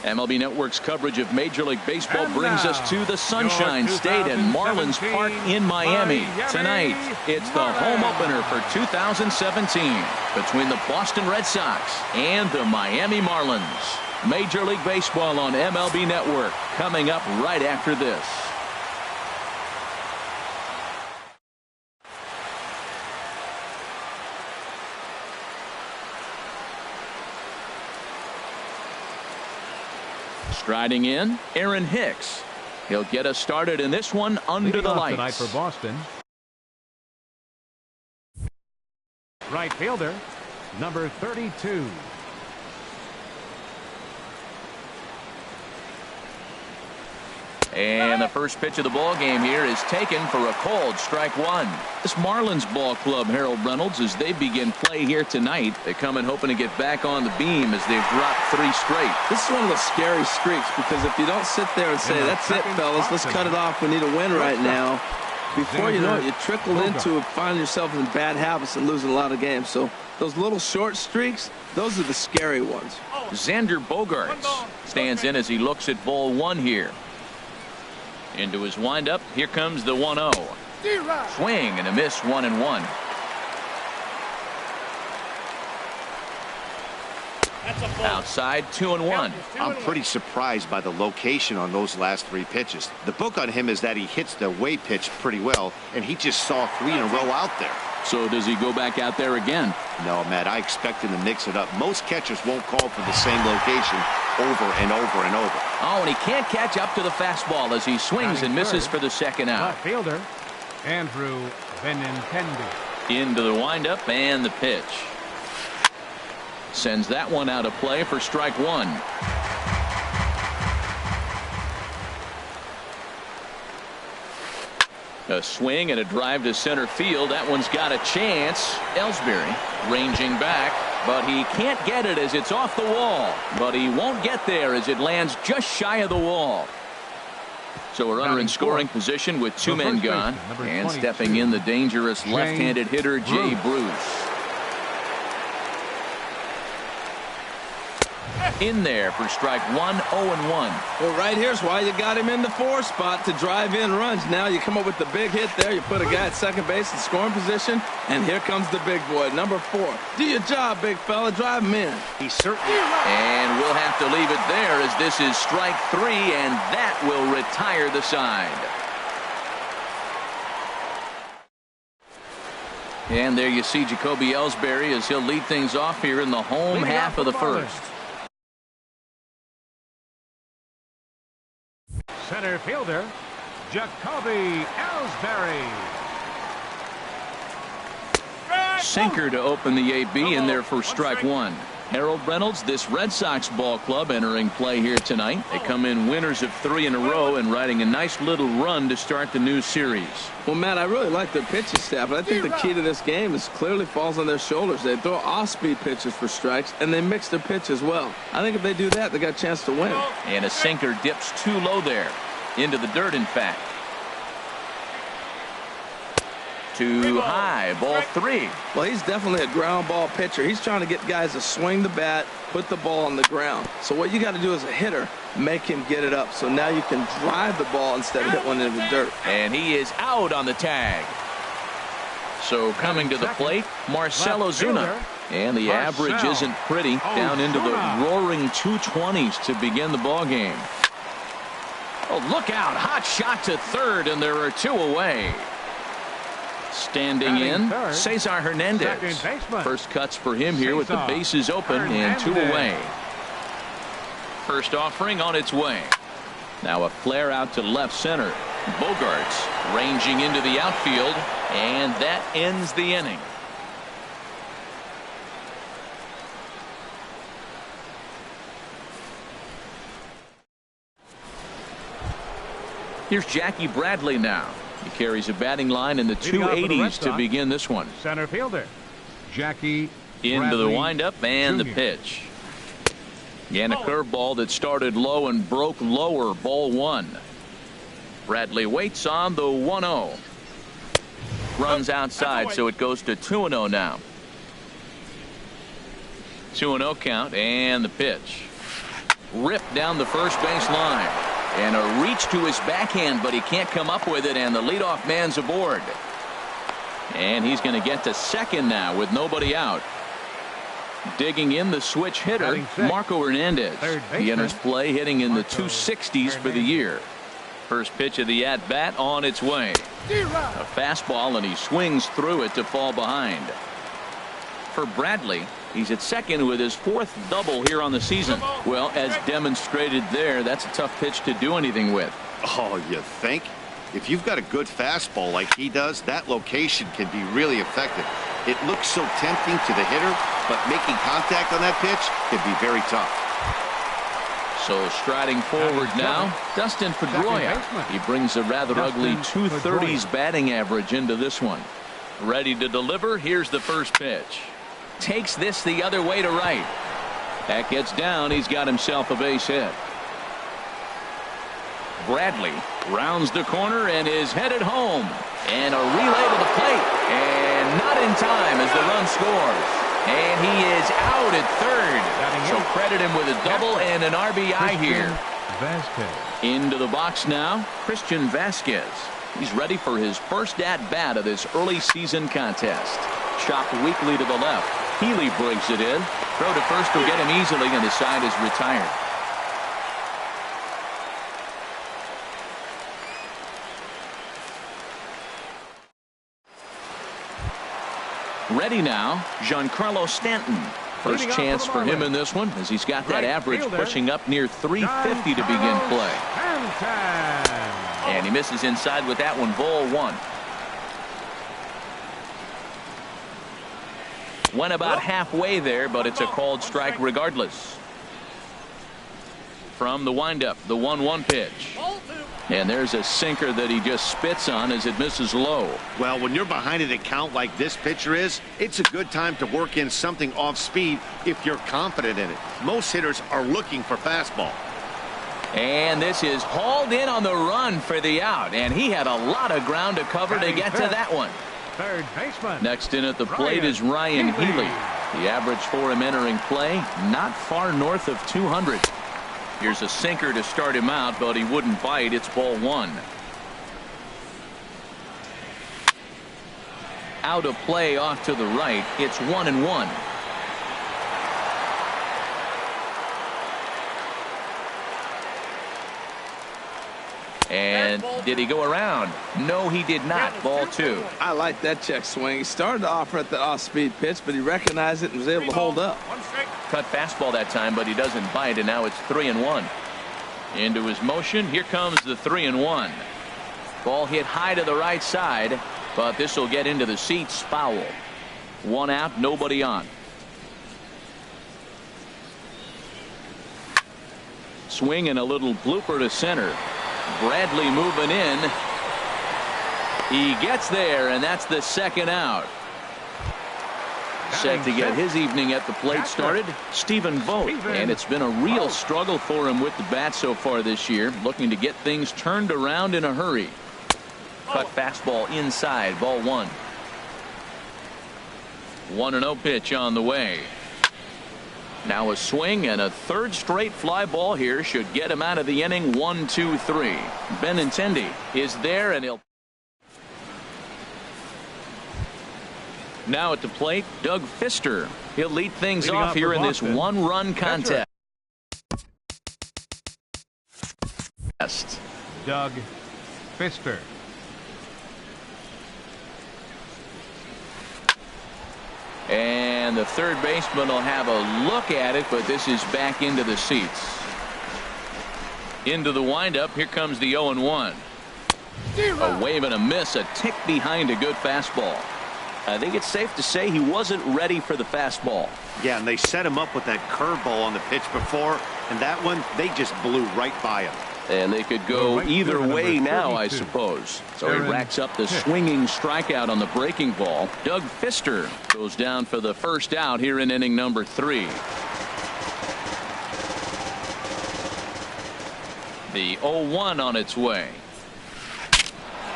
MLB Network's coverage of Major League Baseball brings us to the Sunshine State and Marlins Park in Miami. Tonight, it's the home opener for 2017 between the Boston Red Sox and the Miami Marlins. Major League Baseball on MLB Network coming up right after this. Striding in, Aaron Hicks. He'll get us started in this one under the lights. Tonight for Boston. Right fielder, number 32. And the first pitch of the ball game here is taken for a called strike one. This Marlins ball club, Harold Reynolds, as they begin play here tonight, they come in hoping to get back on the beam as they've dropped 3 straight. This is one of those scary streaks because if you don't sit there and say, that's it, fellas, let's cut it off, we need a win right now, before you know it, you trickle into finding yourself in bad habits and losing a lot of games. So those little short streaks, those are the scary ones. Xander Bogaerts stands in as he looks at ball 1 here. Into his windup, here comes the 1-0. Swing and a miss, 1-1. Outside, 2-1. I'm pretty surprised by the location on those last 3 pitches. The book on him is that he hits the away pitch pretty well, and he just saw 3 in a row out there. So does he go back out there again? No, Matt, I expect him to mix it up. Most catchers won't call for the same location over and over and over. Oh, and he can't catch up to the fastball as he swings and misses for the second out. Left fielder, Andrew Benintendi. Into the windup and the pitch. Sends that one out of play for strike 1. A swing and a drive to center field. That one's got a chance. Ellsbury ranging back, but he can't get it as it's off the wall. But he won't get there as it lands just shy of the wall. So a runner in scoring position with 2 men gone. And stepping in the dangerous left-handed hitter, Jay Bruce. In there for strike 1, 0-1. Well, right here's why you got him in the 4 spot to drive in runs. Now you come up with the big hit there. You put a guy at second base in scoring position, and here comes the big boy, number 4. Do your job, big fella. Drive him in. He certainly. And we'll have to leave it there as this is strike 3, and that will retire the side. And there you see Jacoby Ellsbury as he'll lead things off here in the home half of the first. Center fielder, Jacoby Ellsbury. Sinker to open the AB in there for strike 1. Harold Reynolds, this Red Sox ball club entering play here tonight. They come in winners of 3 in a row and riding a nice little run to start the new series. Well, Matt, I really like their pitching staff, but I think the key to this game is clearly falls on their shoulders. They throw off-speed pitches for strikes, and they mix their pitch as well. I think if they do that, they got a chance to win. And a sinker dips too low there. Into the dirt, in fact. Too high, ball 3. Well, he's definitely a ground ball pitcher. He's trying to get guys to swing the bat, put the ball on the ground. So what you got to do as a hitter, make him get it up. So now you can drive the ball instead of hit one into the dirt. And he is out on the tag. So coming to the plate, Marcell Ozuna. And the average isn't pretty, down into the roaring 220s to begin the ball game. Oh, look out. Hot shot to third, and there are 2 away. Standing in, Cesar Hernandez. First cuts for him here with the bases open and 2 away. First offering on its way. Now a flare out to left center. Bogaerts ranging into the outfield, and that ends the inning. Here's Jackie Bradley now. He carries a batting line in the 280s to begin this one. Center fielder, Jackie into the windup and the pitch. And a curveball that started low and broke lower, ball 1. Bradley waits on the 1-0. Runs outside, so it goes to 2-0 now. 2-0 count and the pitch. ripped down the first base line. And a reach to his backhand, but he can't come up with it, and the leadoff man's aboard. And he's going to get to second now with nobody out. Digging in the switch hitter, Marco Hernandez. He enters play hitting in the 260s for the year. First pitch of the at-bat on its way. A fastball, and he swings through it to fall behind. For Bradley, he's at second with his 4th double here on the season. Well, as demonstrated there, that's a tough pitch to do anything with. Oh, you think? If you've got a good fastball like he does, that location can be really effective. It looks so tempting to the hitter, but making contact on that pitch can be very tough. So striding forward now, Dustin Pedroia. He brings a rather ugly 230s batting average into this one. Ready to deliver. Here's the first pitch. Takes this the other way to right. That gets down. He's got himself a base hit. Bradley rounds the corner and is headed home. And a relay to the plate. And not in time as the run scores. And he is out at third. So credit him with a double and an RBI here. Into the box now, Christian Vasquez. He's ready for his first at-bat of this early season contest. Chopped weakly to the left. Healy brings it in. Throw to first will get him easily, and the side is retired. Ready now, Giancarlo Stanton. First chance for him in this one, as he's got that average pushing up near 350 to begin play. And he misses inside with that one. Ball 1. Went about halfway there, but it's a called strike regardless. From the windup, the 1-1 pitch. And there's a sinker that he just spits on as it misses low. Well, when you're behind an account like this pitcher is, it's a good time to work in something off speed if you're confident in it. Most hitters are looking for fastball. And this is hauled in on the run for the out, and he had a lot of ground to cover to get to that one. Third baseman. Next in at the plate is Ryan Healy. The average for him entering play, not far north of 200. Here's a sinker to start him out, but he wouldn't bite. It's ball 1. Out of play off to the right. It's 1-1. And did he go around? No, he did not. Ball 2. I like that check swing. He started off at the off-speed pitch, but he recognized it and was able to hold up. Cut fastball that time, but he doesn't bite, and now it's 3-1. Into his motion. Here comes the 3-1. Ball hit high to the right side, but this will get into the seats. Foul. 1 out, nobody on. Swing and a little blooper to center. Bradley moving in. He gets there, and that's the second out. Set to get his evening at the plate started, Stephen Vogt. And it's been a real struggle for him with the bat so far this year, looking to get things turned around in a hurry. Cut fastball inside, ball 1. 1-0 pitch on the way. Now a swing and a third straight fly ball here should get him out of the inning. 1-2-3. Benintendi is there, and he'll. Now at the plate, Doug Fister. He'll lead things off here in this one-run contest. Doug Fister. And the third baseman will have a look at it, but this is back into the seats. Into the windup. Here comes the 0-1. A wave and a miss, a tick behind a good fastball. I think it's safe to say he wasn't ready for the fastball. Yeah, and they set him up with that curveball on the pitch before, and that one, they just blew right by him. And they could go either way now, I suppose. So he racks up the swinging strikeout on the breaking ball. Doug Fister goes down for the first out here in inning number 3. The 0-1 on its way.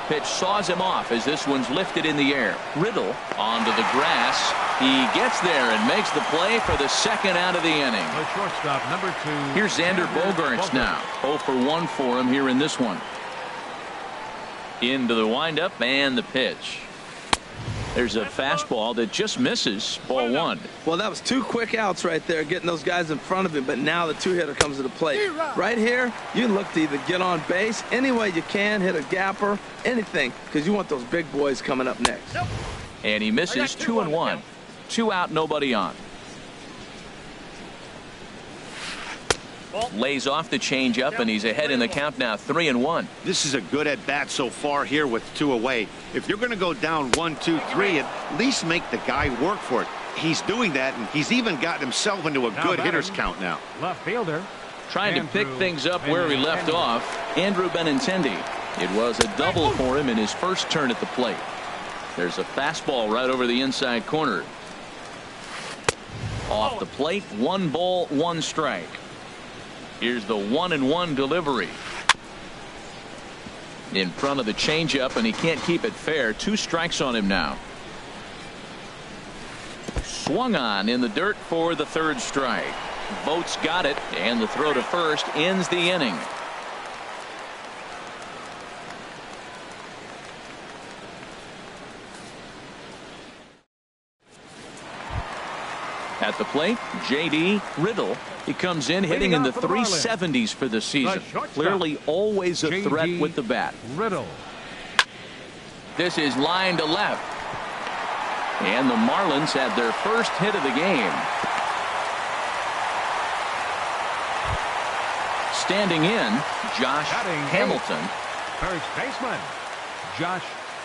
pitch saws him off as this one's lifted in the air. Riddle onto the grass. He gets there and makes the play for the second out of the inning. The shortstop, number 2. Here's Xander Bogaerts now. 0 for 1 for him here in this one. Into the windup and the pitch. There's a fastball that just misses. Ball 1. Well, that was 2 quick outs right there, getting those guys in front of him, but now the 2-hitter comes to the plate. Right here, you look to either get on base any way you can, hit a gapper, anything, because you want those big boys coming up next. And he misses. 2-1. 2 out, nobody on. Lays off the changeup, and he's ahead in the count now, 3-1. This is a good at bat so far here with 2 away. If you're going to go down 1, 2, 3, at least make the guy work for it. He's doing that, and he's even gotten himself into a good hitter's count now. Left fielder. Trying to pick things up where he left off, Andrew Benintendi. It was a double for him in his first turn at the plate. There's a fastball right over the inside corner. Off the plate, 1 ball, 1 strike. Here's the 1-1 delivery. In front of the changeup, and he can't keep it fair. 2 strikes on him now. Swung on in the dirt for the 3rd strike. Votes got it, and the throw to first ends the inning. At the plate, J.D. Riddle. He comes in hitting in the 370s for the season. Clearly always a threat with the bat. Riddle. This is line to left. And the Marlins had their first hit of the game. Standing in, Josh Hamilton. First baseman, Josh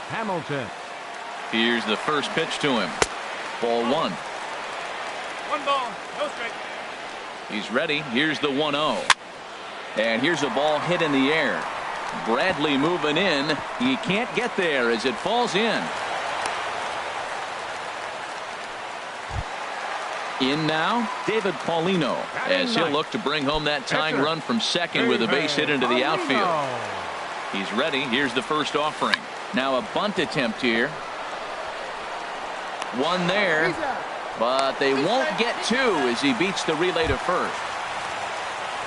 Hamilton. Here's the first pitch to him. Ball 1. 1 ball, no strike. He's ready. Here's the 1-0. And here's a ball hit in the air. Bradley moving in. He can't get there as it falls in. In now, David Paulino, as he'll look to bring home that tying run from second with a base hit into the outfield. He's ready. Here's the first offering. Now a bunt attempt here. One there. But they won't get 2 as he beats the relay to first.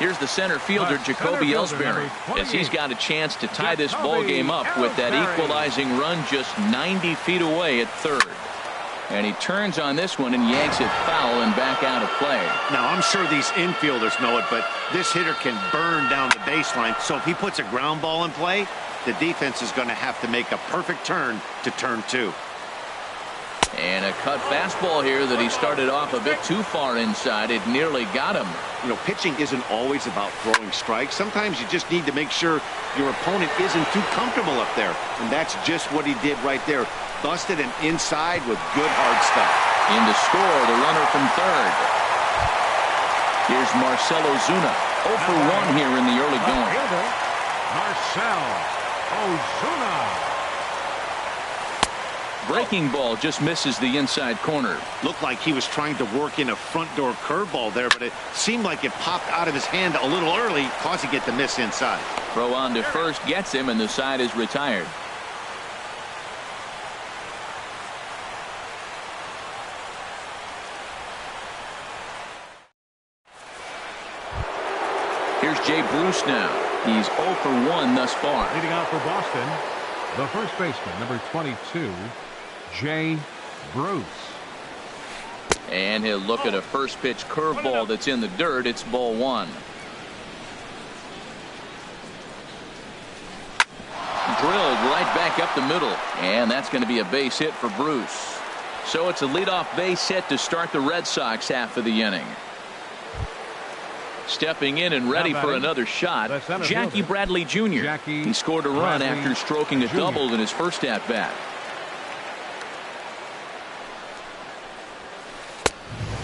Here's the center fielder, Jacoby Ellsbury, as he's got a chance to tie this ball game up with that equalizing run just 90 feet away at third. And he turns on this one and yanks it foul and back out of play. Now, I'm sure these infielders know it, but this hitter can burn down the baseline. So if he puts a ground ball in play, the defense is going to have to make a perfect turn to turn 2. And a cut fastball here that he started off a bit too far inside. It nearly got him. You know, pitching isn't always about throwing strikes. Sometimes you just need to make sure your opponent isn't too comfortable up there. And that's just what he did right there. Busted and inside with good hard stuff. In to score, the runner from third. Here's Marcell Ozuna. 0 for 1 here in the early going. Marcell Ozuna. Breaking ball just misses the inside corner. Looked like he was trying to work in a front door curveball there, but it seemed like it popped out of his hand a little early, causing it to miss inside. Throw on to first gets him, and the side is retired. Here's Jay Bruce now. He's 0 for 1 thus far. Leading out for Boston, the first baseman, number 22, Jay Bruce. And he'll look at a first pitch curveball that's in the dirt. It's ball 1. Drilled right back up the middle. And that's going to be a base hit for Bruce. So it's a leadoff base hit to start the Red Sox half of the inning. Stepping in and ready for another shot, Jackie Bradley Jr. He scored a run after stroking a double in his first at-bat.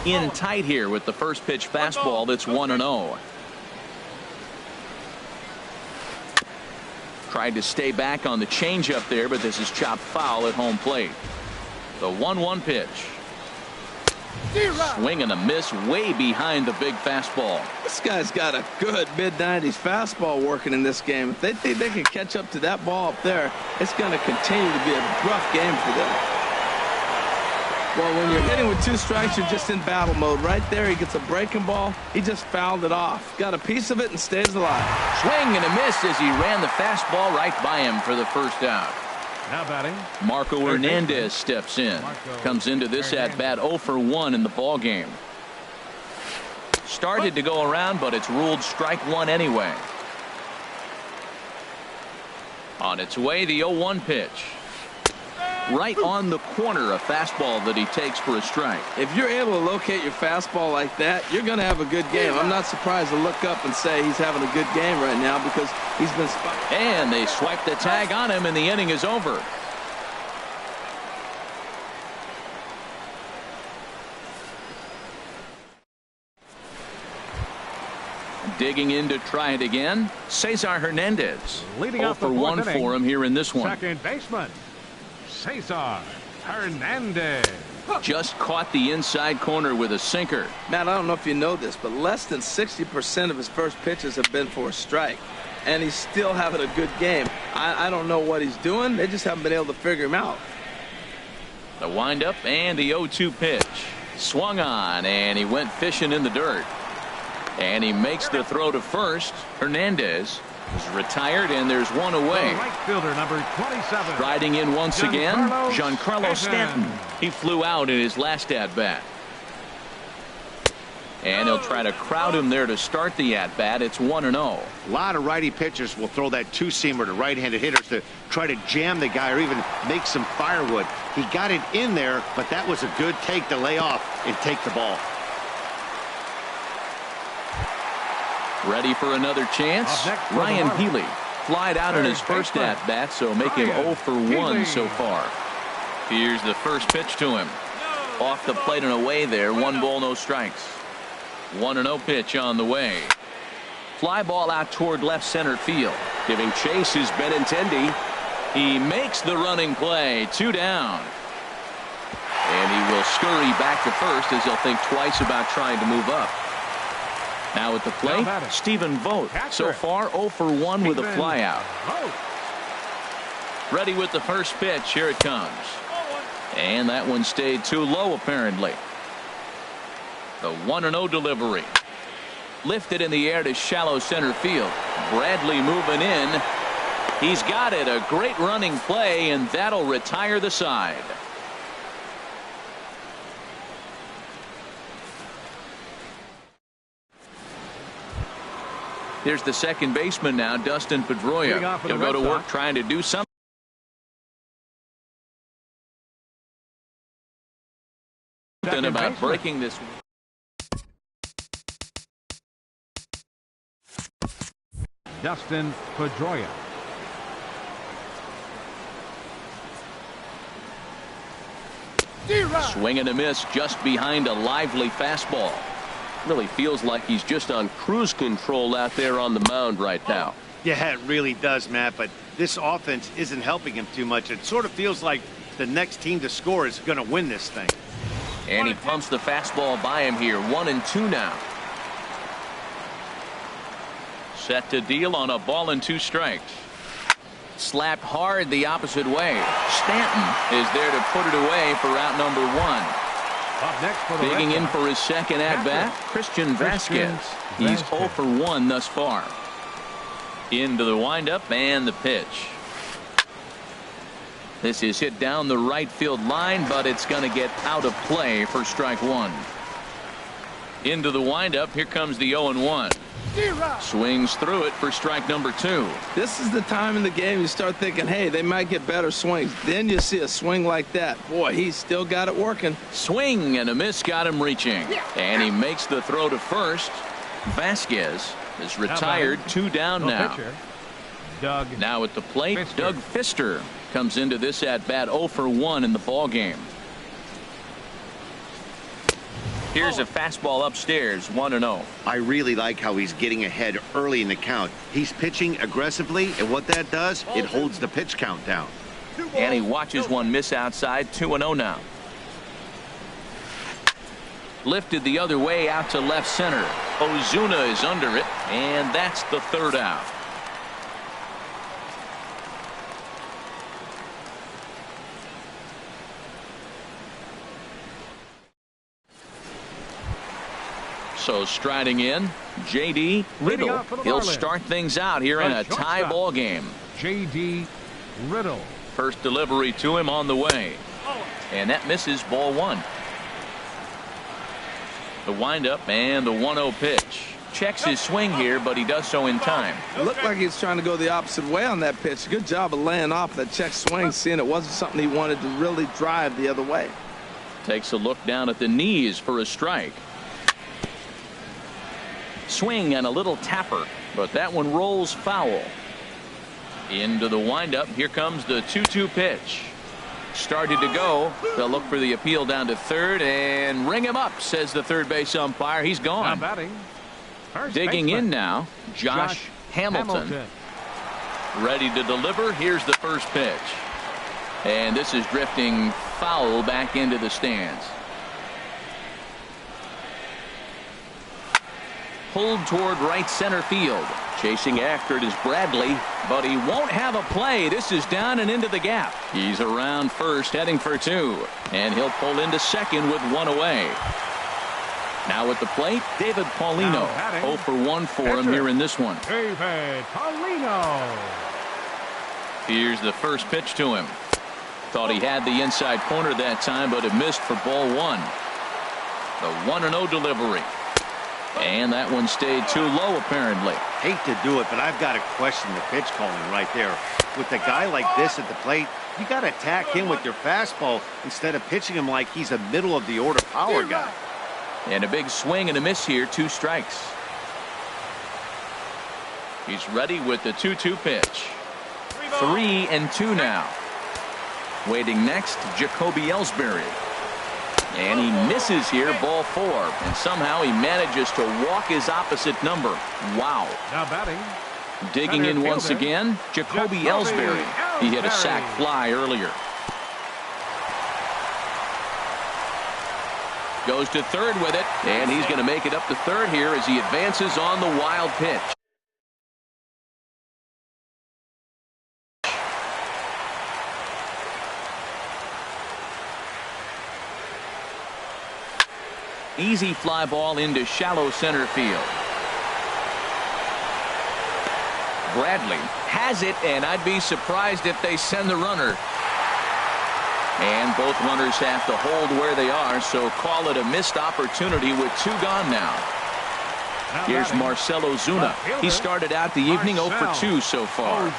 In tight here with the first pitch fastball that's 1-0. Tried to stay back on the changeup there, but this is chopped foul at home plate. The 1-1 pitch. Swing and a miss way behind the big fastball. This guy's got a good mid-90s fastball working in this game. If they think they can catch up to that ball up there, it's going to continue to be a rough game for them. Well, when you're hitting with 2 strikes, you're just in battle mode. Right there, he gets a breaking ball. He just fouled it off. Got a piece of it and stays alive. Swing and a miss as he ran the fastball right by him for the first out. Now batting, Marco Hernandez steps in. Comes into this at-bat 0 for 1 in the ball game. Started to go around, but it's ruled strike 1 anyway. On its way, the 0-1 pitch. Right on the corner, a fastball that he takes for a strike. If you're able to locate your fastball like that, you're going to have a good game. I'm not surprised to look up and say he's having a good game right now because he's been spotted. And they swipe the tag on him, and the inning is over. Digging in to try it again, Cesar Hernandez. Leading 0 for 1 for him here in this one. Second baseman, Cesar Hernandez. Just caught the inside corner with a sinker. Matt, I don't know if you know this, but less than 60% of his first pitches have been for a strike. And he's still having a good game. I don't know what he's doing. They just haven't been able to figure him out. The windup and the 0-2 pitch. Swung on, and he went fishing in the dirt. And he makes the throw to first. Hernandez is retired, and there's one away. Right fielder number 27. Riding in once again, Giancarlo Stanton. He flew out in his last at-bat. And he'll try to crowd him there to start the at-bat. It's 1-0. A lot of righty pitchers will throw that two-seamer to right-handed hitters to try to jam the guy or even make some firewood. He got it in there, but that was a good take to lay off and take the ball. Ready for another chance. Ryan Healy flied out in his first at-bat, so making 0 for 1 so far. Here's the first pitch to him. Off the plate and away there. 1 ball, no strikes. 1-0 pitch on the way. Fly ball out toward left center field. Giving chase is Benintendi. He makes the running play. 2 down. And he will scurry back to first as he'll think twice about trying to move up. Now at the plate, Stephen Vogt. So far 0 for 1 with a flyout. Ready with the first pitch. Here it comes. And that one stayed too low apparently. The 1-0 delivery. Lifted in the air to shallow center field. Bradley moving in. He's got it. A great running play, and that'll retire the side. Here's the second baseman now, Dustin Pedroia. He'll go to work trying to do something about breaking this. Dustin Pedroia. Swing and a miss just behind a lively fastball. Really feels like he's just on cruise control out there on the mound right now. Yeah, it really does, Matt, but this offense isn't helping him too much. It sort of feels like the next team to score is going to win this thing. And he pumps the fastball by him here. 1-2 now. Set to deal on a ball and 2 strikes. Slapped hard the opposite way. Stanton is there to put it away for out number 1. Up next for the digging in for his second at-bat, Christian Vasquez. He's 0 for 1 thus far. Into the windup and the pitch. This is hit down the right field line, but it's going to get out of play for strike 1. Into the windup. Here comes the 0-1. Swings through it for strike number 2. This is the time in the game you start thinking, hey, they might get better swings. Then you see a swing like that. Boy, he's still got it working. Swing and a miss got him reaching. And he makes the throw to first. Vasquez is retired. 2 down now. Now at the plate, Doug Fister comes into this at-bat 0 for 1 in the ball game. Here's a fastball upstairs, 1-0. I really like how he's getting ahead early in the count. He's pitching aggressively, and what that does, it holds the pitch count down. And he watches one miss outside, 2-0 now. Lifted the other way out to left center. Ozuna is under it, and that's the third out. So striding in, J.D. Riddle. He'll start things out here in a tie ball game. J.D. Riddle. First delivery to him on the way. And that misses, ball one. The windup and the 1-0 pitch. Checks his swing here, but he does so in time. It looked like he was trying to go the opposite way on that pitch. Good job of laying off that check swing, seeing it wasn't something he wanted to really drive the other way. Takes a look down at the knees for a strike. Swing and a little tapper, but that one rolls foul. Into the windup. Here comes the 2-2 pitch. Started to go. They'll look for the appeal down to third and ring him up, says the third base umpire. He's gone. Digging in now, Josh Hamilton. Ready to deliver. Here's the first pitch. And this is drifting foul back into the stands. Pulled toward right center field. Chasing after it is Bradley, but he won't have a play. This is down and into the gap. He's around first, heading for two, and he'll pull into second with one away. Now at the plate, David Paulino. 0 for 1 for him here in this one. David Paulino. Here's the first pitch to him. Thought he had the inside corner that time, but it missed for ball one. The 1-0 delivery. And that one stayed too low, apparently. Hate to do it, but I've got to question the pitch calling right there. With a guy like this at the plate, you got to attack him with your fastball instead of pitching him like he's a middle-of-the-order power guy. And a big swing and a miss here, 2 strikes. He's ready with the 2-2 pitch. 3-2 now. Waiting next, Jacoby Ellsbury. And he misses here, ball 4. And somehow he manages to walk his opposite number. Wow. Now batting. Digging in once again, Jacoby Ellsbury. He hit a sac fly earlier. Goes to third with it, and he's going to make it up to third here as he advances on the wild pitch. Easy fly ball into shallow center field. Bradley has it, and I'd be surprised if they send the runner. And both runners have to hold where they are, so call it a missed opportunity with 2 gone now. Here's Marcell Ozuna. He started out the evening 0 for 2 so far.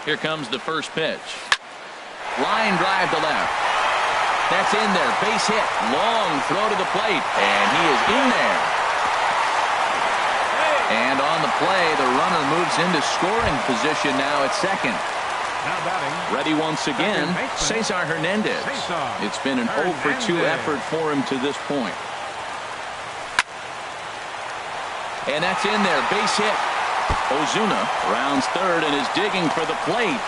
Here comes the first pitch. Line drive to left. That's in there. Base hit. Long throw to the plate. And he is in there. And on the play, the runner moves into scoring position now at second. Ready once again, Cesar Hernandez. It's been an 0 for 2 effort for him to this point. And that's in there. Base hit. Ozuna rounds third and is digging for the plate.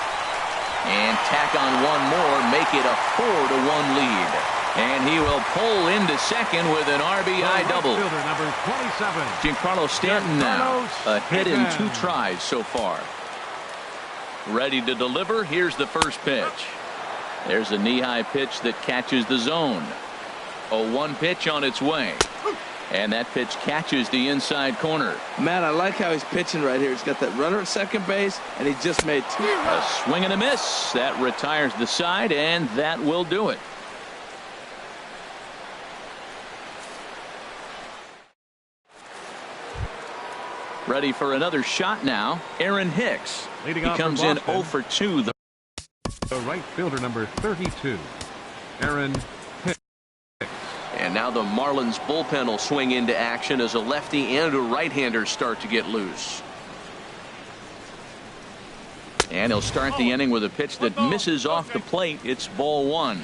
And tack on one more, make it a 4-1 lead. And he will pull into second with an RBI double. Number 27. Giancarlo Stanton now. A hit in 2 tries so far. Ready to deliver. Here's the first pitch. There's a knee-high pitch that catches the zone. A 1 pitch on its way. And that pitch catches the inside corner. Matt, I like how he's pitching right here. He's got that runner at second base, and he just made 2. A swing and a miss. That retires the side, and that will do it. Ready for another shot now. Aaron Hicks. He comes in 0 for 2. The right fielder, number 32, Aaron Hicks. And now the Marlins bullpen will swing into action as a lefty and a right-hander start to get loose. And he'll start the inning with a pitch that misses off the plate. It's ball 1.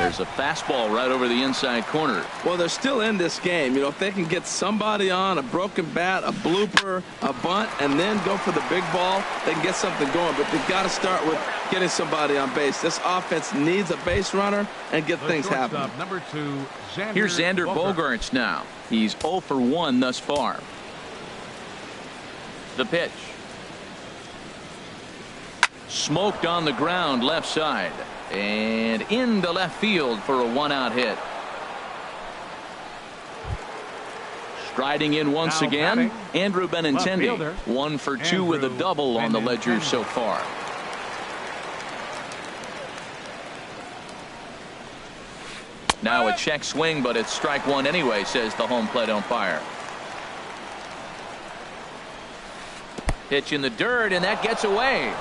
There's a fastball right over the inside corner. Well, they're still in this game. You know, if they can get somebody on, a broken bat, a blooper, a bunt, and then go for the big ball, they can get something going. But they've got to start with getting somebody on base. This offense needs a base runner and get things happening. Number 2, Here's Xander Bogaerts now. He's 0 for 1 thus far. The pitch. Smoked on the ground left side. And into left field for a 1-out hit. Striding in once again, Andrew Benintendi. 1 for 2 with a double on the ledger so far. Now a check swing, but it's strike one anyway, says the home plate umpire. Pitch in the dirt, and that gets away.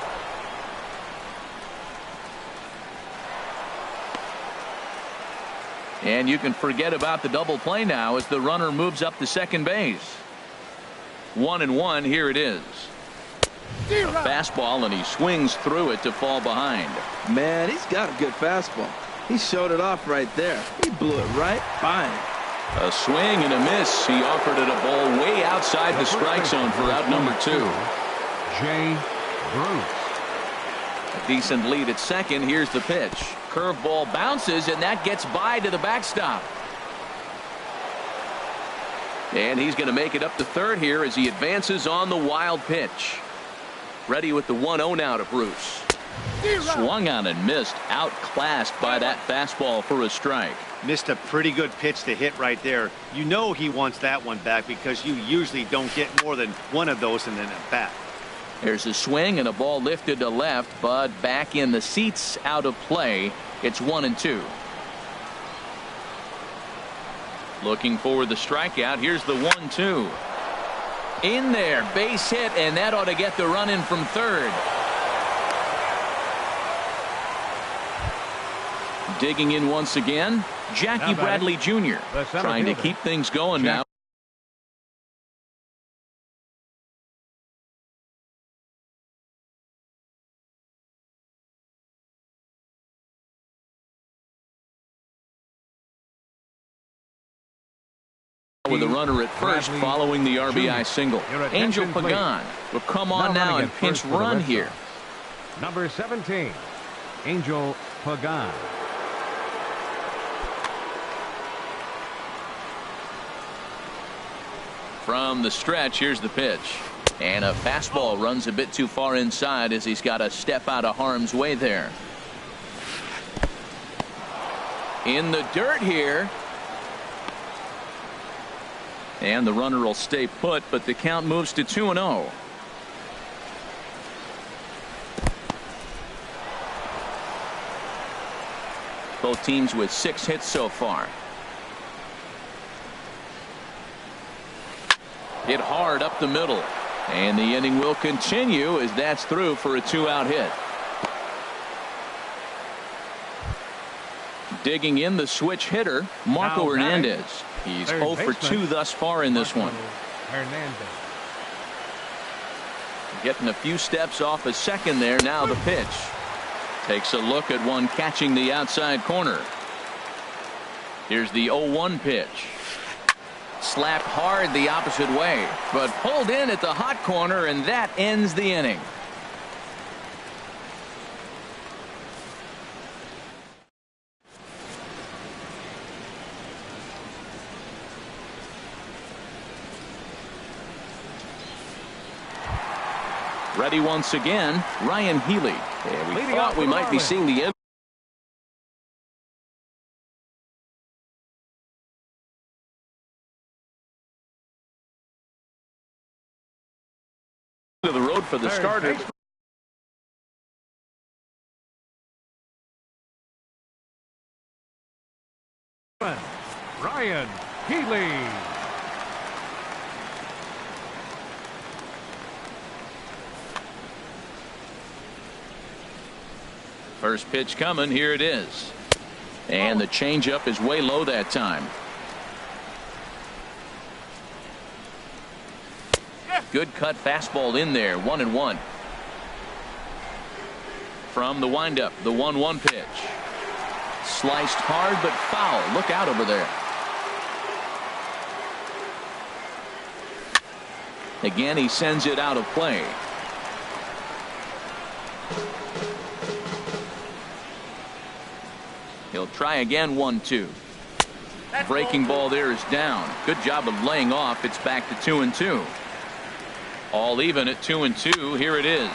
And you can forget about the double play now as the runner moves up to second base. 1-1, here it is. A fastball, and he swings through it to fall behind. Man, he's got a good fastball. He showed it off right there. He blew it right by him. A swing and a miss. He offered it a ball way outside the strike zone for out number 2. Jay Bruce. A decent lead at second. Here's the pitch. Curveball bounces, and that gets by to the backstop. And he's going to make it up to third here as he advances on the wild pitch. Ready with the 1-0 now to Bruce. Swung on and missed. Outclassed by that fastball for a strike. Missed a pretty good pitch to hit right there. You know he wants that one back because you usually don't get more than one of those in an at-bat. There's a swing and a ball lifted to left, but back in the seats, out of play. It's 1-2. Looking for the strikeout. Here's the 1-2. In there, base hit, and that ought to get the run in from third. Digging in once again, Jackie Bradley Jr. trying to keep things going now. With a runner at first following the RBI single. Angel Pagan will come on now and pinch run here. Number 17, Angel Pagan. From the stretch, here's the pitch. And a fastball runs a bit too far inside as he's got to step out of harm's way there. In the dirt here. And the runner will stay put, but the count moves to 2-0. Both teams with 6 hits so far. Hit hard up the middle. And the inning will continue as that's through for a 2-out hit. Digging in the switch hitter, Marco Hernandez. He's 0 for 2 thus far in this one. Getting a few steps off a second there. Now the pitch. Takes a look at one catching the outside corner. Here's the 0-1 pitch. Slapped hard the opposite way, but pulled in at the hot corner, and that ends the inning. Ready once again, Ryan Healy. And we thought we might be seeing the end of the road for the starter. Ryan Healy. First pitch coming. Here it is. And the changeup is way low that time. Good cut fastball in there. 1-1. From the windup, the 1-1 pitch. Sliced hard but foul. Look out over there. Again, he sends it out of play. He'll try again. 1-2. Breaking ball there is down. Good job of laying off. It's back to 2-2. All even at 2-2. Here it is.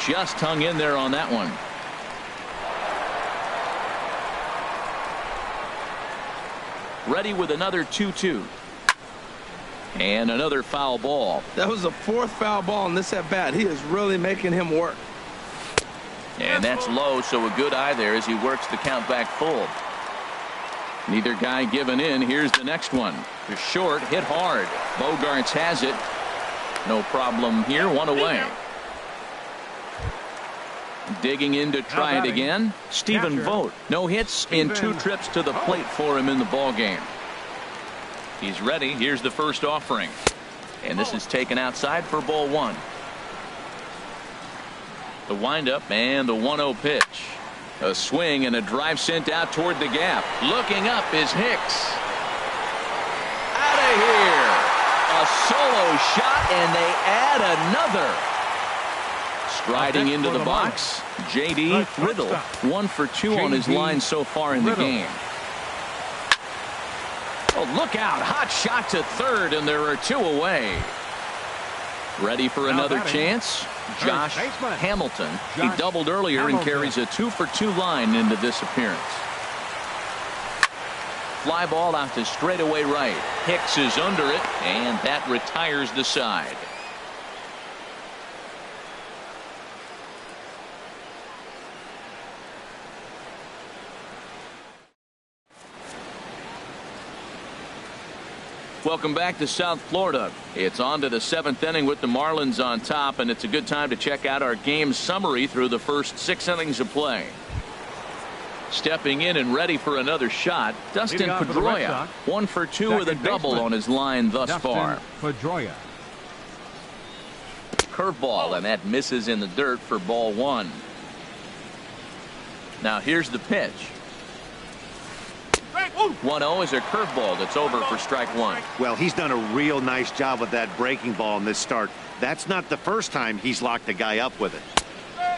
Just hung in there on that one. Ready with another 2-2. And another foul ball. That was the fourth foul ball in this at bat. He is really making him work. And that's low, so a good eye there as he works the count back full. Neither guy giving in. Here's the next one. To short, hit hard. Bogarts has it. No problem here. One away. Digging in to try it again. Stephen Vogt. No hits in 2 trips to the plate for him in the ball game. He's ready. Here's the first offering. And this is taken outside for ball 1. The windup and the 1-0 pitch. A swing and a drive sent out toward the gap. Looking up is Hicks. Out of here. A solo shot, and they add another. Striding into the box, J.D. Riddle. 1 for 2 on his line so far in the game. Oh, look out. Hot shot to third, and there are 2 away. Ready for another chance? Josh Hamilton. He doubled earlier and carries a 2 for 2 line into this appearance. Fly ball out to straightaway right. Hicks is under it, and that retires the side. Welcome back to South Florida. It's on to the 7th inning with the Marlins on top, and it's a good time to check out our game summary through the first 6 innings of play. Stepping in and ready for another shot, Dustin Pedroia. 1 for 2 with a double on his line thus far. Pedroia. Curveball, and that misses in the dirt for ball 1. Now here's the pitch. 1-0 is a curveball that's over for strike 1. Well, he's done a real nice job with that breaking ball in this start. That's not the first time he's locked a guy up with it.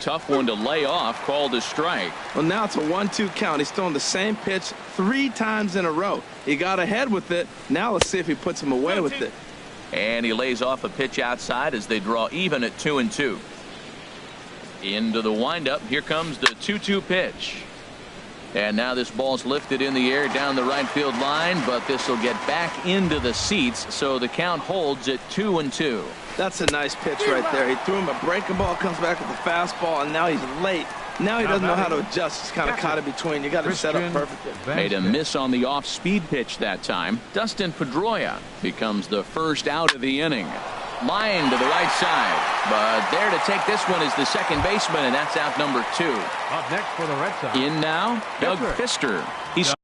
Tough one to lay off, called a strike. Well, now it's a 1-2 count. He's throwing the same pitch 3 times in a row. He got ahead with it. Now let's see if he puts him away with it. And he lays off a pitch outside as they draw even at 2-2. Into the windup. Here comes the 2-2 pitch. And now this ball's lifted in the air down the right field line, but this will get back into the seats, so the count holds at 2-2. That's a nice pitch right there. He threw him a breaking ball, comes back with a fastball, and now he's late. Now he doesn't know how to adjust. He's kind of caught in between. You got to set up perfectly. Made a miss on the off-speed pitch that time. Dustin Pedroia becomes the first out of the inning. Line to the right side, but there to take this one is the second baseman, and that's out number 2. Up next for the Red Sox. In now, Doug Fister. He's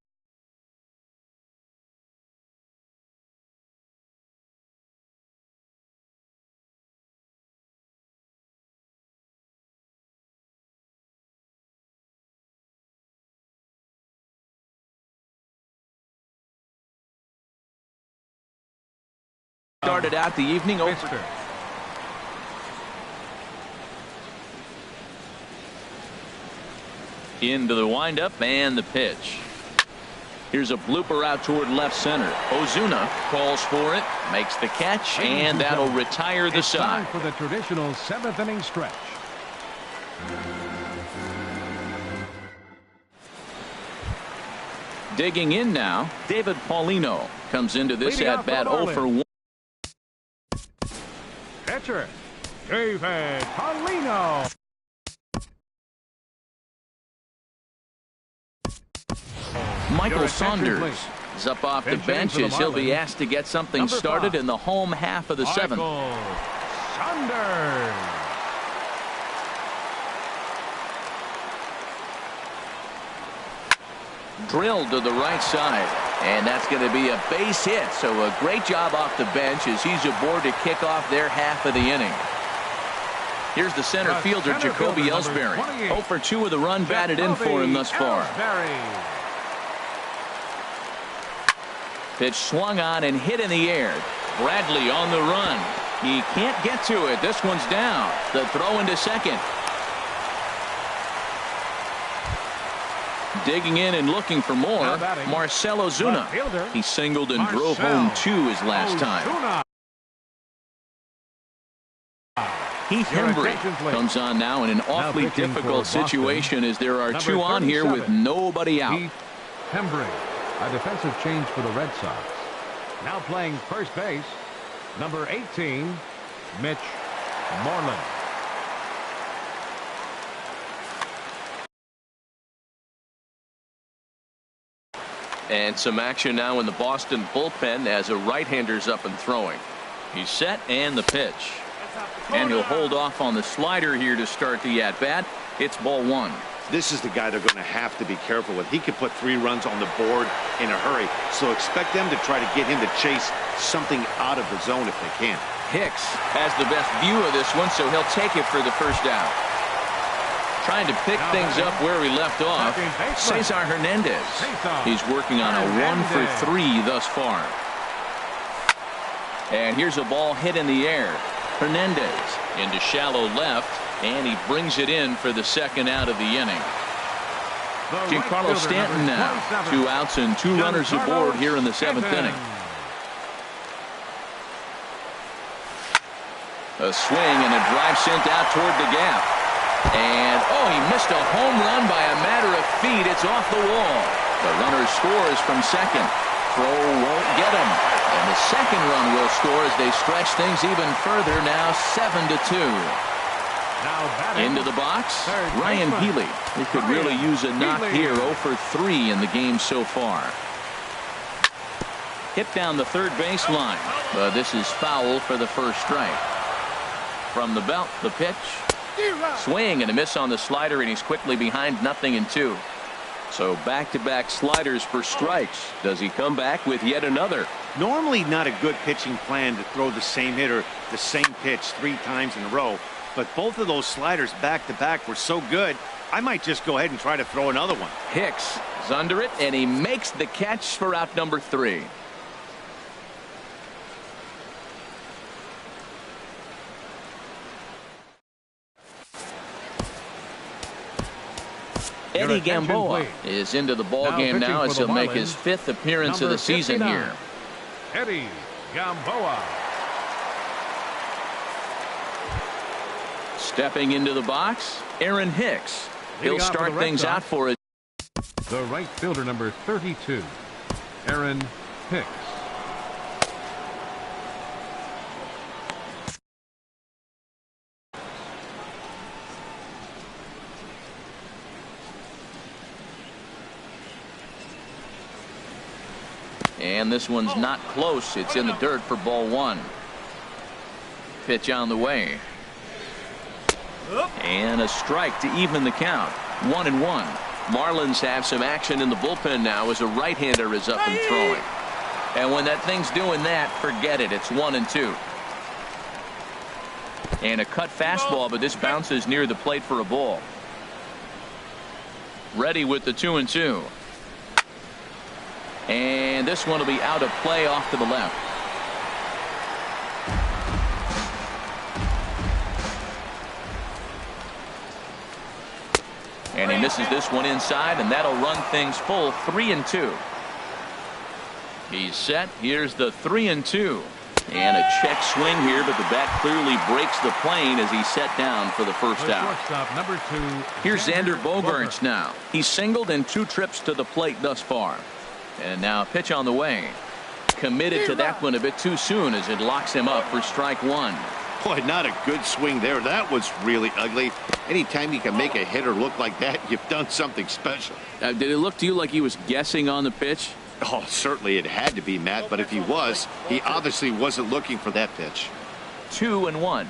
started out the evening over. Into the windup and the pitch. Here's a blooper out toward left center. Ozuna calls for it, makes the catch, and that'll retire the side. For the traditional 7th inning stretch. Digging in now, David Paulino comes into this at bat 0 for 1. Pitcher, David Paulino. Michael Saunders is up off the bench as he'll be asked to get something started in the home half of the 7th. Saunders. Drilled to the right side, and that's going to be a base hit. So a great job off the bench as he's aboard to kick off their half of the inning. Here's the center fielder, Jacoby Ellsbury. 0 for 2 with a run batted in for him thus far. Pitch swung on and hit in the air. Bradley on the run. He can't get to it. This one's down. The throw into second. Digging in and looking for more, Marcell Ozuna. He singled and drove home 2 his last time. Heath Hembree comes on now in an awfully difficult situation as there are 2 on here with nobody out. Heath Hembree, a defensive change for the Red Sox. Now playing first base, number 18, Mitch Moreland. And some action now in the Boston bullpen as a right-hander's up and throwing. He's set and the pitch. And he'll hold off on the slider here to start the at-bat. It's ball 1. This is the guy they're going to have to be careful with. He could put 3 runs on the board in a hurry, so expect them to try to get him to chase something out of the zone if they can. Hicks has the best view of this one, so he'll take it for the first out. Trying to pick things up where he left off, Cesar Hernandez. He's working on a 1 for 3 thus far. And here's a ball hit in the air. Hernandez into shallow left, and he brings it in for the second out of the inning. Giancarlo Stanton now. 2 outs and 2 runners aboard here in the 7th inning. A swing and a drive sent out toward the gap. And, oh, he missed a home run by a matter of feet. It's off the wall. The runner scores from second. Throw won't get him. And the second run will score as they stretch things even further now 7-2. Into the box, Ryan Healy. He could really use a knock here. 0 for 3 in the game so far. Hit down the third baseline. But this is foul for the first strike. From the belt, the pitch. Swing and a miss on the slider, and he's quickly behind 0-2. So back-to-back sliders for strikes. Does he come back with yet another? Normally not a good pitching plan to throw the same hitter the same pitch 3 times in a row, but both of those sliders back-to-back were so good, I might just go ahead and try to throw another one. Hicks is under it, and he makes the catch for out number 3. Eddie Gamboa is into the ball game now as he'll make his 5th appearance of the season here. Eddie Gamboa. Stepping into the box, Aaron Hicks. He'll start things out for it. The right fielder, number 32, Aaron Hicks. And this one's not close. It's in the dirt for ball 1. Pitch on the way. And a strike to even the count. 1-1. Marlins have some action in the bullpen now as a right-hander is up and throwing. And when that thing's doing that, forget it. It's 1-2. And a cut fastball, but this bounces near the plate for a ball. Ready with the 2-2. And this one will be out of play off to the left. And he misses this one inside, and that'll run things full. 3-2. He's set. Here's the 3-2. And a check swing here, but the bat clearly breaks the plane as he's set down for the first out. Here's Xander Bogaerts now. He's singled in 2 trips to the plate thus far. And now a pitch on the way. Committed to that one a bit too soon as it locks him up for strike 1. Boy, not a good swing there. That was really ugly. Anytime you can make a hitter look like that, you've done something special. Did it look to you like he was guessing on the pitch? Oh, certainly it had to be, Matt, but if he was, he obviously wasn't looking for that pitch. 2-1.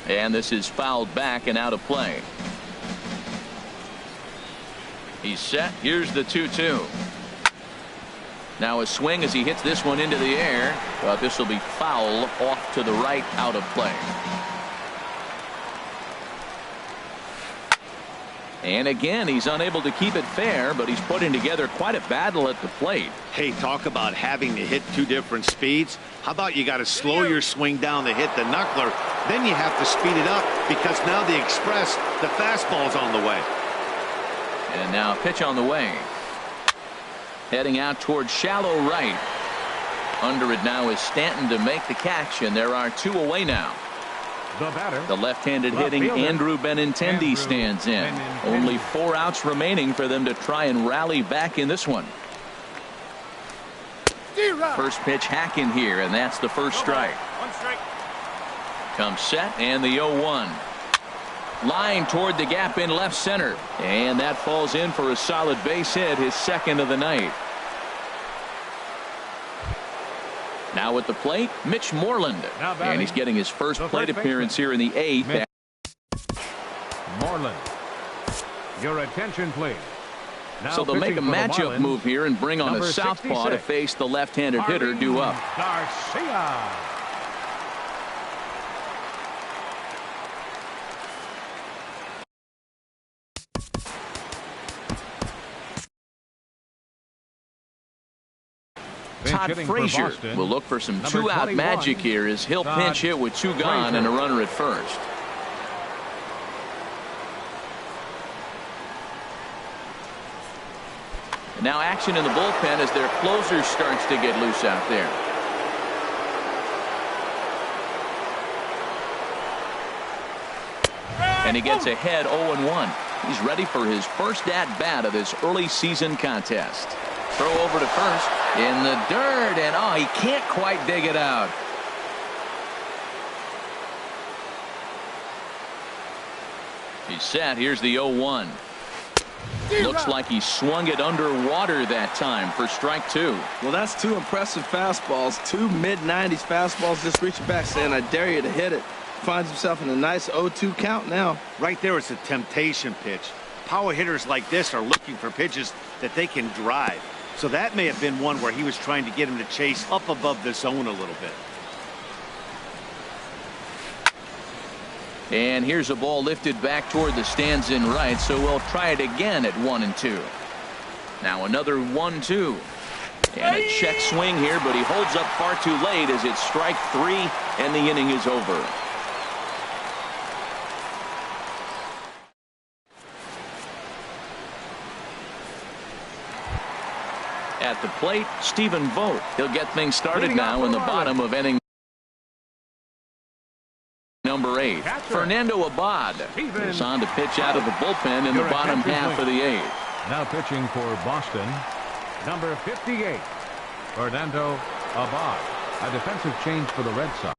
And this is fouled back and out of play. He's set. Here's the 2-2. Now a swing as he hits this one into the air. But this will be foul off to the right, out of play. And again, he's unable to keep it fair, but he's putting together quite a battle at the plate. Hey, talk about having to hit two different speeds. How about you got to slow your swing down to hit the knuckler, then you have to speed it up because now the express, the fastball's on the way. And now pitch on the way. Heading out towards shallow right. Under it now is Stanton to make the catch, and there are two away now. The batter, the left-handed hitting fielder, Andrew Benintendi stands in. Only 4 outs remaining for them to try and rally back in this one. First pitch hack in here, and that's the first strike. One strike. Comes set, and the 0-1. Line toward the gap in left center, and that falls in for a solid base hit, his second of the night. Now at the plate, Mitch Moreland, and he's getting his first plate appearance here in the 8th. Moreland, your attention please. Now so they'll make a matchup move here and bring on a southpaw to face the left-handed hitter due up. Garcia. Todd Frazier will look for some two-out magic here as he'll pinch hit with 2 gone and a runner at first. And now action in the bullpen as their closer starts to get loose out there. And he gets ahead 0-1. He's ready for his first at-bat of this early season contest. Throw over to first in the dirt, and oh, he can't quite dig it out. He's set. Here's the 0-1. Looks like he swung it underwater that time for strike 2. Well, that's 2 impressive fastballs. 2 mid-90s fastballs just reaching back saying, I dare you to hit it. Finds himself in a nice 0-2 count now. Right there, it's a temptation pitch. Power hitters like this are looking for pitches that they can drive. So that may have been one where he was trying to get him to chase up above the zone a little bit. And here's a ball lifted back toward the stands in right, so we'll try it again at 1-2. Now another 1-2. And a check swing here, but he holds up far too late as it's strike 3 and the inning is over. At the plate, Stephen Vogt. He'll get things started now in the bottom of inning number 8. Fernando Abad is on to pitch out of the bullpen in the bottom half of the 8th. Now pitching for Boston, number 58, Fernando Abad. A defensive change for the Red Sox.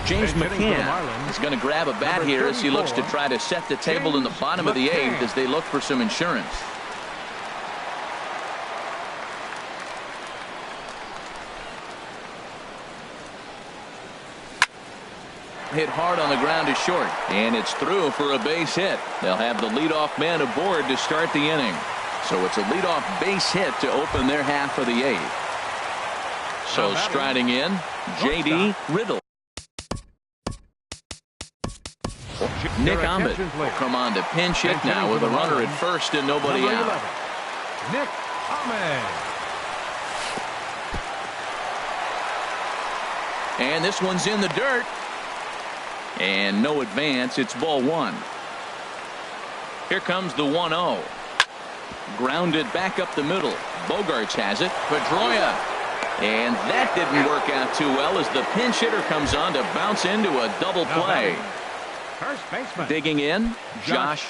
James McCann is going to grab a bat here as he looks to try to set the table in the bottom of the 8th as they look for some insurance. Hit hard on the ground is short, and it's through for a base hit. They'll have the leadoff man aboard to start the inning. So it's a leadoff base hit to open their half of the 8th. So striding in, J.D. Riddle. Nick Ahmed will come on to pinch hit now with a runner at first and nobody out. Nick Ahmed. And this one's in the dirt. And no advance. It's ball 1. Here comes the 1-0. Grounded back up the middle. Bogarts has it. Pedroia. And that didn't work out too well as the pinch hitter comes on to bounce into a double play. First baseman. Digging in, Josh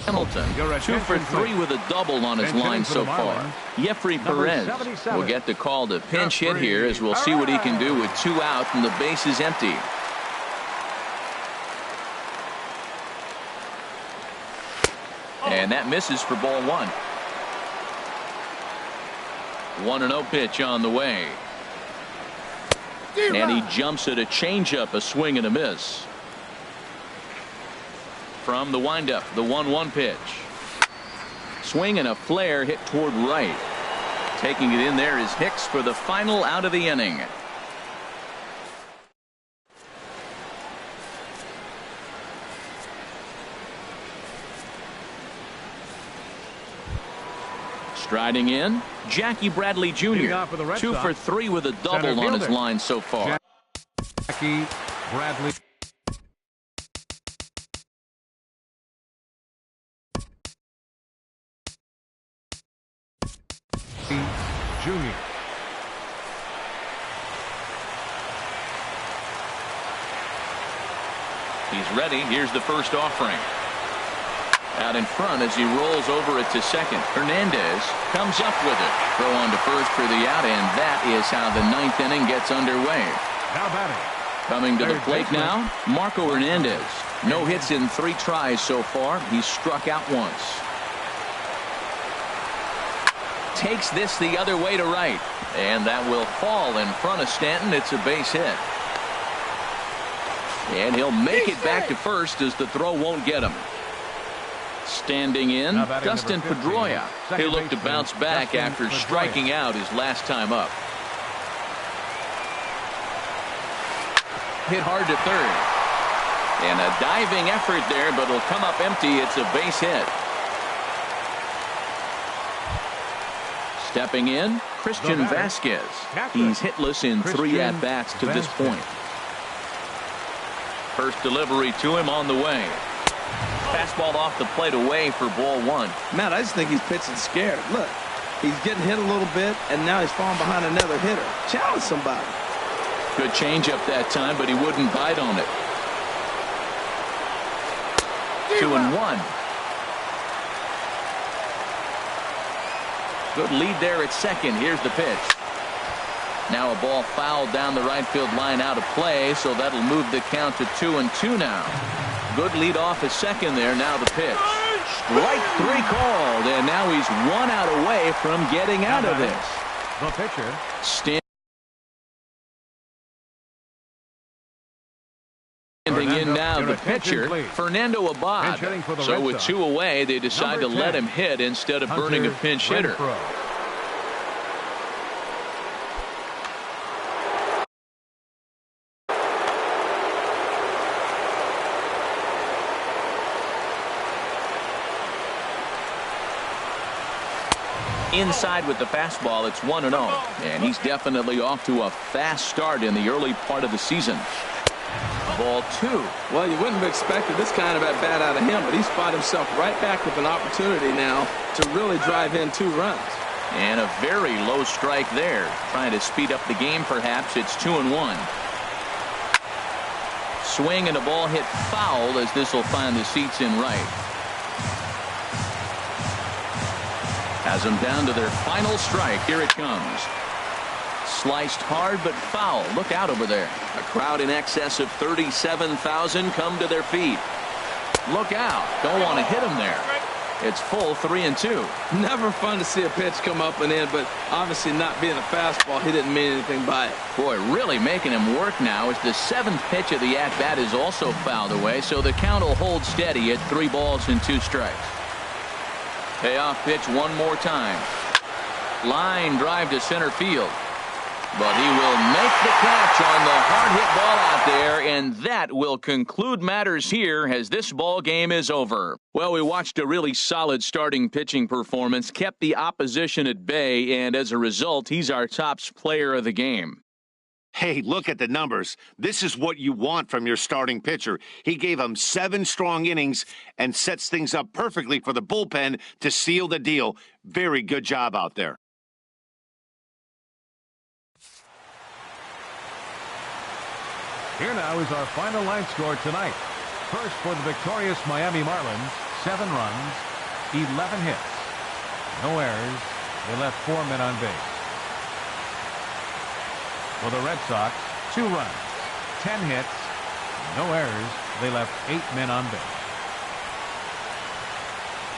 Hamilton, 2 for 3 with a double on his line so far. Jeffrey Perez will get the call to pinch hit here as we'll see what he can do with 2 out and the base is empty. And that misses for ball 1. 1-0 pitch on the way. And he jumps at a changeup, a swing and a miss. From the windup, the 1-1 pitch. Swing and a flare hit toward right. Taking it in there is Hicks for the final out of the inning. Striding in, Jackie Bradley Jr. 2 for 3 with a double on his line so far. Jackie Bradley Jr. He's ready. Here's the first offering. Out in front as he rolls over it to second. Hernandez comes up with it. Throw on to first for the out, and that is how the ninth inning gets underway. Now batting. Coming to the plate now, Marco Hernandez. No hits in 3 tries so far. He's struck out once. Takes this the other way to right, and that will fall in front of Stanton. It's a base hit. And he'll make it back to first as the throw won't get him. Standing in, Dustin Pedroia. He'll look to bounce back after striking out his last time up. Hit hard to third. And a diving effort there, but it'll come up empty. It's a base hit. Stepping in, Christian Vasquez. He's hitless in 3 at-bats to this point. First delivery to him on the way. Fastball off the plate away for ball 1. Matt, I just think he's pitching scared. Look, he's getting hit a little bit, and now he's falling behind another hitter. Challenge somebody. Good changeup that time, but he wouldn't bite on it. 2-1. Good lead there at second. Here's the pitch. Now a ball fouled down the right field line out of play, so that'll move the count to 2-2 now. Good lead off at second there. Now the pitch. Strike 3 called, and now he's 1 out away from getting out of this. The pitcher. Standing in now, the pitcher, Fernando Abad. So with 2 away, they decide to let him hit instead of burning a pinch hitter. Inside with the fastball, it's 1-0, and he's definitely off to a fast start in the early part of the season. Ball 2. Well, you wouldn't have expected this kind of at bat out of him, but he's found himself right back with an opportunity now to really drive in 2 runs. And a very low strike there. Trying to speed up the game, perhaps. It's 2-1. Swing and a ball hit foul as this will find the seats in right. Has them down to their final strike. Here it comes. Sliced hard but foul. Look out over there. A crowd in excess of 37,000 come to their feet. Look out. Don't want to hit him there. It's full 3-2. Never fun to see a pitch come up and in, but obviously not being a fastball, he didn't mean anything by it. Boy, really making him work now as the 7th pitch of the at-bat is also fouled away, so the count will hold steady at 3 balls and 2 strikes. Payoff pitch one more time. Line drive to center field. But he will make the catch on the hard hit ball out there, and that will conclude matters here as this ball game is over. Well, we watched a really solid starting pitching performance, kept the opposition at bay, and as a result, he's our top player of the game. Hey, look at the numbers. This is what you want from your starting pitcher. He gave him 7 strong innings and sets things up perfectly for the bullpen to seal the deal. Very good job out there. Here now is our final line score tonight. First for the victorious Miami Marlins, 7 runs, 11 hits. No errors. They left 4 men on base. For the Red Sox, 2 runs, 10 hits, no errors. They left 8 men on base.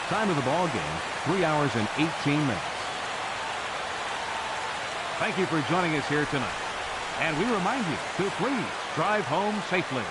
Time of the ball game, 3 hours and 18 minutes. Thank you for joining us here tonight. And we remind you to please drive home safely.